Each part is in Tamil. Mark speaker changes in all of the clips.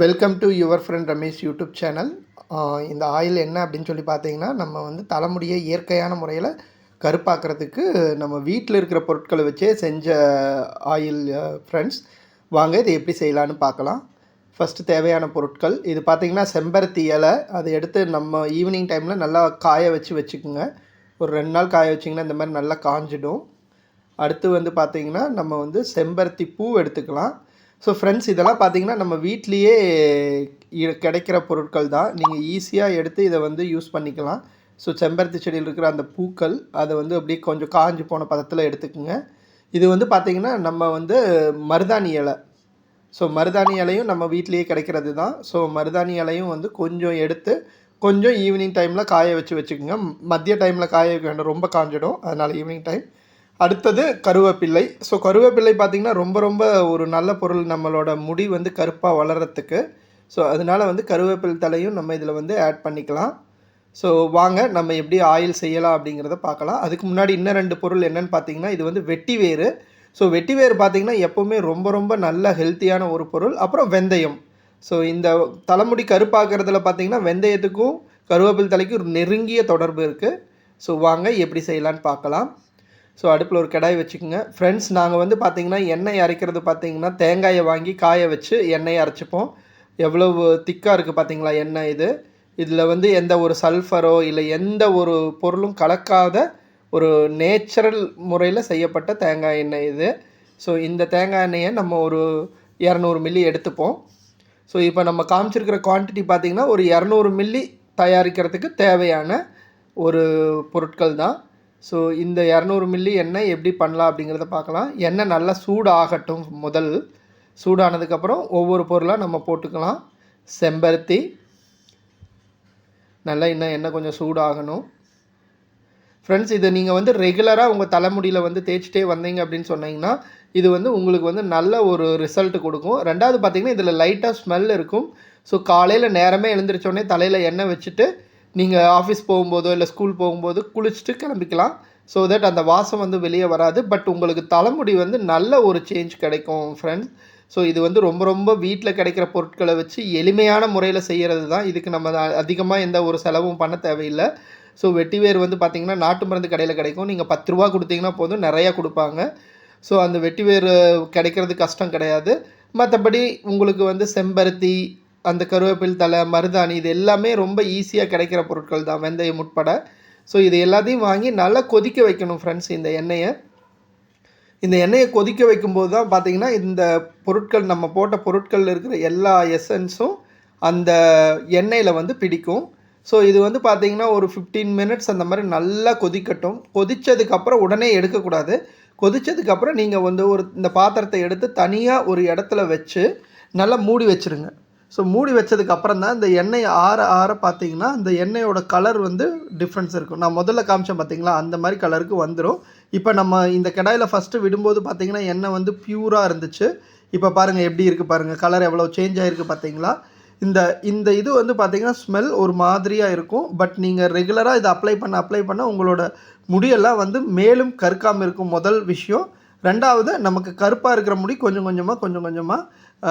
Speaker 1: Welcome to your friend Ramesh YouTube channel. இந்த ஆயில் என்ன அப்படின்னு சொல்லி பார்த்தீங்கன்னா, நம்ம வந்து தலைமுடியை இயற்கையான முறையில் கருப்பாக்குறதுக்கு நம்ம வீட்டில் இருக்கிற பொருட்களை வச்சே செஞ்ச ஆயில் ஃப்ரெண்ட்ஸ். வாங்க இதை எப்படி செய்யலான்னு பார்க்கலாம். ஃபஸ்ட்டு தேவையான பொருட்கள் இது பார்த்திங்கன்னா செம்பருத்தி இலை. அதை எடுத்து நம்ம ஈவினிங் டைமில் நல்லா காய வச்சுக்கோங்க. ஒரு 2 நாள் காய வச்சிங்கன்னா இந்த மாதிரி நல்லா காஞ்சிடும். அடுத்து வந்து பார்த்திங்கன்னா நம்ம வந்து செம்பருத்தி பூ எடுத்துக்கலாம். ஸோ ஃப்ரெண்ட்ஸ், இதெல்லாம் பார்த்தீங்கன்னா நம்ம வீட்லேயே கிடைக்கிற பொருட்கள் தான். நீங்கள் ஈஸியாக எடுத்து இதை வந்து யூஸ் பண்ணிக்கலாம். ஸோ செம்பருத்தி செடியில் இருக்கிற அந்த பூக்கள் அதை வந்து அப்படியே கொஞ்சம் காஞ்சி போன பதத்தில் எடுத்துக்கோங்க. இது வந்து பார்த்திங்கன்னா நம்ம வந்து மருதாணி இலை. ஸோ மருதாணி இலையும் நம்ம வீட்லேயே கிடைக்கிறது தான். ஸோ மருதாணி இலையும் வந்து கொஞ்சம் எடுத்து கொஞ்சம் ஈவினிங் டைமில் காய வச்சுக்கோங்க. மதிய டைமில் காய வைக்க வேண்டாம், ரொம்ப காஞ்சிடும். அதனால் ஈவினிங் டைம். அடுத்தது கருவேப்பிள்ளை. ஸோ கருவேப்பிள்ளை பார்த்திங்கன்னா ரொம்ப ஒரு நல்ல பொருள் நம்மளோட முடி வந்து கருப்பாக வளர்கிறதுக்கு. ஸோ அதனால் வந்து கருவேப்பிலை தலையும் நம்ம இதில் வந்து ஆட் பண்ணிக்கலாம். ஸோ வாங்க நம்ம எப்படி ஆயில் செய்யலாம் அப்படிங்கிறத பார்க்கலாம். அதுக்கு முன்னாடி இன்னும் 2 பொருள் என்னென்னு பார்த்தீங்கன்னா, இது வந்து வெட்டி வேறு. ஸோ வெட்டி வேறு பார்த்திங்கன்னா எப்போவுமே ரொம்ப நல்ல ஹெல்த்தியான ஒரு பொருள். அப்புறம் வெந்தயம். ஸோ இந்த தலைமுடி கருப்பாக்குறதுல பார்த்திங்கன்னா வெந்தயத்துக்கும் கருவேப்பிலை தலைக்கும் நெருங்கிய தொடர்பு இருக்குது. ஸோ வாங்க எப்படி செய்யலான்னு பார்க்கலாம். ஸோ அடுப்பில் ஒரு கடாய் வச்சுக்கோங்க. ஃப்ரெண்ட்ஸ், நாங்கள் வந்து பார்த்திங்கன்னா எண்ணெய் அரைக்கிறது பார்த்திங்கன்னா தேங்காயை வாங்கி காய வச்சு எண்ணெயை அரைச்சிப்போம். எவ்வளவு திக்காக இருக்குது பார்த்திங்களா எண்ணெய் இது. இதில் வந்து எந்த ஒரு சல்ஃபரோ இல்லை எந்த ஒரு பொருளும் கலக்காத ஒரு நேச்சுரல் முறையில் செய்யப்பட்ட தேங்காய் எண்ணெய் இது. ஸோ இந்த தேங்காய் எண்ணெயை நம்ம ஒரு 200 மில்லி எடுத்துப்போம். ஸோ இப்போ நம்ம காமிச்சிருக்கிற குவான்டிட்டி பார்த்திங்கன்னா ஒரு 200 மில்லி தயாரிக்கிறதுக்கு தேவையான ஒரு பொருட்கள் தான். ஸோ இந்த 200 மில்லி எண்ணெய் எப்படி பண்ணலாம் அப்படிங்கிறத பார்க்கலாம். எண்ணெய் நல்லா சூடாகட்டும். முதல் சூடானதுக்கப்புறம் ஒவ்வொரு பொருளாக நம்ம போட்டுக்கலாம். செம்பருத்தி நல்லா இன்னும் எண்ணெய் கொஞ்சம் சூடாகணும். ஃப்ரெண்ட்ஸ், இதை நீங்கள் வந்து ரெகுலராக உங்கள் தலைமுடியில் வந்து தேய்ச்சிட்டே வந்தீங்க அப்படின்னு சொன்னீங்கன்னா இது வந்து உங்களுக்கு வந்து நல்ல ஒரு ரிசல்ட் கொடுக்கும். ரெண்டாவது பார்த்திங்கன்னா இதில் லைட்டாக ஸ்மெல் இருக்கும். ஸோ காலையில் நேரமே எழுந்திரிச்சோடனே தலையில் எண்ணெய் வச்சுட்டு நீங்கள் ஆஃபீஸ் போகும்போதோ இல்லை ஸ்கூல் போகும்போது குளிச்சுட்டு கிளம்பிக்கலாம். ஸோ தட் அந்த வாசம் வந்து வெளியே வராது. பட் உங்களுக்கு தலைமுடி வந்து நல்ல ஒரு சேஞ்ச் கிடைக்கும் ஃப்ரெண்ட்ஸ். ஸோ இது வந்து ரொம்ப வீட்டில் கிடைக்கிற பொருட்களை வச்சு எளிமையான முறையில் செய்கிறது தான். இதுக்கு நம்ம அதிகமாக எந்த ஒரு செலவும் பண்ண தேவையில்லை. ஸோ வெட்டிவேர் வந்து பார்த்திங்கன்னா நாட்டு மருந்து கடையில் கிடைக்கும். நீங்கள் 10 ரூபா கொடுத்தீங்கன்னா போதும், நிறையா கொடுப்பாங்க. ஸோ அந்த வெட்டிவேர் கிடைக்கிறது கஷ்டம் கிடையாது. மற்றபடி உங்களுக்கு வந்து செம்பருத்தி, அந்த கருவேப்பிலை தலை, மருதாணி இது எல்லாமே ரொம்ப ஈஸியாக கிடைக்கிற பொருட்கள் தான், வெந்தயம் உட்பட. ஸோ இது எல்லாத்தையும் வாங்கி நல்லா கொதிக்க வைக்கணும் ஃப்ரெண்ட்ஸ். இந்த எண்ணெயை கொதிக்க வைக்கும்போது தான் பார்த்திங்கன்னா இந்த பொருட்கள் நம்ம போட்ட பொருட்களில் இருக்கிற எல்லா எசன்ஸும் அந்த எண்ணெயில் வந்து பிடிக்கும். ஸோ இது வந்து பார்த்திங்கன்னா ஒரு 15 மினிட்ஸ் அந்த மாதிரி நல்லா கொதிக்கட்டும். கொதித்ததுக்கப்புறம் உடனே எடுக்கக்கூடாது. கொதித்ததுக்கப்புறம் நீங்கள் வந்து இந்த பாத்திரத்தை எடுத்து தனியாக ஒரு இடத்துல வச்சு நல்லா மூடி வச்சுருங்க. ஸோ மூடி வச்சதுக்கப்புறம் தான் இந்த எண்ணெய் ஆற பார்த்திங்கன்னா அந்த எண்ணெயோட கலர் வந்து டிஃப்ரென்ஸ் இருக்கும். நான் முதல்ல காமிச்சேன் பார்த்திங்களா, அந்த மாதிரி கலருக்கு வந்துடும். இப்போ நம்ம இந்த கடாயில் ஃபஸ்ட்டு விடும்போது பார்த்திங்கன்னா எண்ணெய் வந்து பியூராக இருந்துச்சு. இப்போ பாருங்கள் எப்படி இருக்குது பாருங்கள், கலர் எவ்வளோ சேஞ்ச் ஆகிருக்கு பார்த்திங்களா. இந்த இது வந்து பார்த்திங்கன்னா ஸ்மெல் ஒரு மாதிரியாக இருக்கும். பட் நீங்கள் ரெகுலராக இதை அப்ளை பண்ண உங்களோட முடியெல்லாம் வந்து மேலும் கருக்காமல் இருக்கும், முதல் விஷயம். ரெண்டாவது, நமக்கு கருப்பாக இருக்கிற முடி கொஞ்சம் கொஞ்சமாக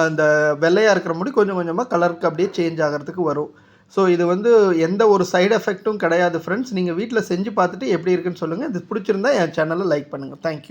Speaker 1: அந்த வெள்ளையாக இருக்கிற முடி கொஞ்சம் கொஞ்சமாக கலருக்கு அப்படியே சேஞ்ச் ஆகிறதுக்கு வரும். ஸோ இது வந்து எந்த ஒரு சைடு எஃபெக்ட்டும் கிடையாது ஃப்ரெண்ட்ஸ். நீங்கள் வீட்டில் செஞ்சு பார்த்துட்டு எப்படி இருக்குன்னு சொல்லுங்கள். இது பிடிச்சிருந்தா என் சேனலை லைக் பண்ணுங்கள். தேங்க்யூ.